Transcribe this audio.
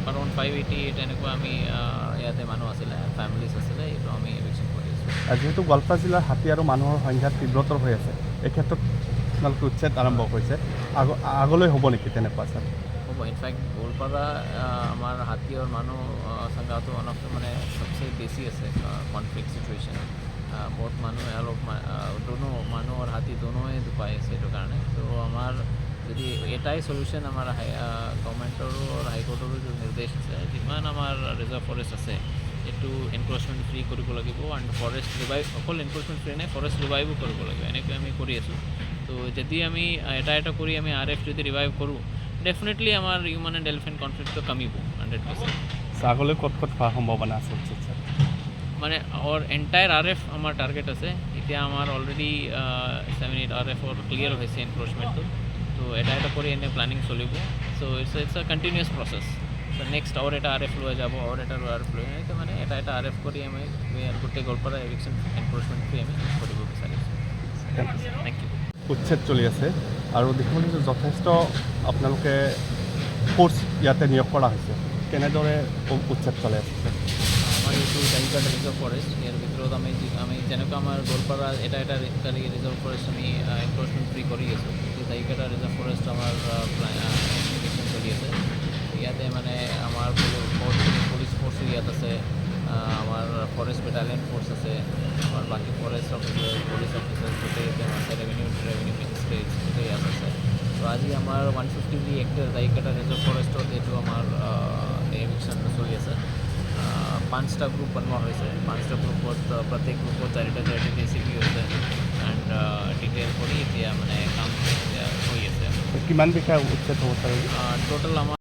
around 580 এনেকুৱা আমি ইয়াতে মানুহ আছিলে, ফেমিলিজ আছিলে, এইটো আমি এভিকশ্যন কৰি আছোঁ। যিহেতু গোৱালপাৰা জিলাৰ হাতী আৰু মানুহৰ সংখ্যা তীব্ৰতৰ হৈ আছে, এই ক্ষেত্ৰত আপোনালোকে উচ্ছেদ আৰম্ভ কৰিছে, আগলৈ হ'ব নেকি তেনেকুৱা স্যাৰ? হ'ব, ইনফ্যাক্ট গোৱালপাৰা আমাৰ হাতী আৰু মানুহ সংখ্যা তো ওৱান অফ দ্য মানে সবচে বেছি আছে কনফ্লিক্ট সিচুৱেশ্যন। বহুত মানুহে অলপ দোনো মানুহ আৰু হাতী দোনোৱে দুপাই আছে এইটো কাৰণে। তো আমাৰ যদি এটাই সলিউশ্যন আমাৰ গভৰ্ণমেণ্টৰো আৰু হাইকোৰ্টৰো যে নিৰ্দেশ আছে, যিমান আমাৰ ৰিজাৰ্ভ ফৰেষ্ট আছে এইটো এনক্ৰ'চমেণ্ট ফ্ৰী কৰিব লাগিব, এণ্ড ফৰেষ্ট ৰিভাইভ, অকল এনক্ৰ'চমেণ্ট ফ্ৰী নাই, ফৰেষ্ট ৰিভাইভো কৰিব লাগিব। এনেকৈ আমি কৰি আছোঁ। তো যদি আমি এটা কৰি আমি RF যদি ৰিভাইভ কৰোঁ, ডেফিনেটলি আমাৰ হিউম্যান এণ্ড এলিফেণ্ট কনফ্লিক্টটো কমিব 100%। আগলৈ ক'ত ক'ত হোৱাৰ সম্ভাৱনা আছে উচ্ছেদ স্যাৰ? মানে এণ্টায়াৰ RF আমাৰ টাৰ্গেট আছে। এতিয়া আমাৰ অলৰেডি 7-8 RF ক্লিয়াৰ হৈছে এনক্ৰ'চমেণ্টটো। তো এটা কৰি এনে প্লানিং চলিব। চ' ইটছ আ কণ্টিনিউৱাছ প্ৰচেছ। চ' নেক্সট আৰু এটা RF লৈ যাব, আৰু এটা RF লৈ এনেকৈ মানে এটা RF কৰি আমি গোটেই গোৱালপাৰা এভিকশ্যন এনক্ৰ'চমেণ্ট ফ্ৰী আমি কৰিব বিচাৰিছোঁ। Thank you. উচ্ছেদ চলি আছে আৰু দেখিবলৈ যে যথেষ্ট আপোনালোকে ফ'ৰ্চ ইয়াতে নিয়োগ কৰা হৈছে, কেনেদৰে উচ্ছেদ চলাই আছে? আমাৰ এইটো টাইগাৰ ৰিজাৰ্ভ ফৰেষ্ট, ইয়াৰ ভিতৰত আমি যেনেকৈ আমাৰ গোৱালপাৰা এটা ৰিজাৰ্ভ ফৰেষ্ট আমি এনক্ৰ'চমেণ্ট ফ্ৰী কৰি আছোঁ, টাইগাৰ ৰিজাৰ্ভ ফৰেষ্ট আমাৰ এভিকশ্যন চলি আছে। ইয়াতে মানে আমাৰ বহুতখিনি পুলিচ ফ'ৰ্চো ইয়াত আছে, আমাৰ ফৰেষ্ট বেটালিয়ন ফ'ৰ্চ আছে, আমাৰ বাকী ফৰেষ্ট অফিচাৰ, পুলিচ অফিচাৰ গোটেই ইয়াতে আছে, ৰেভিনিউ মিনিষ্ট্ৰেট গোটেই ইয়াত আছে। তো আজি আমাৰ 150 হেক্টৰ টাইগাৰ ৰিজাৰ্ভ ফৰেষ্টত এইটো আমাৰ এভিকশ্যনটো চলি আছে। 5টা গ্ৰুপ বনোৱা হৈছে, 5টা গ্ৰুপত প্ৰত্যেক গ্ৰুপত 4টা JCB হৈছে, এণ্ড ডিটেইল কৰি এতিয়া মানে কাম এতিয়া হৈ আছে। কিমান বিঘা উচ্ছেদ হ'ব ছাৰ? টোটেল আমাৰ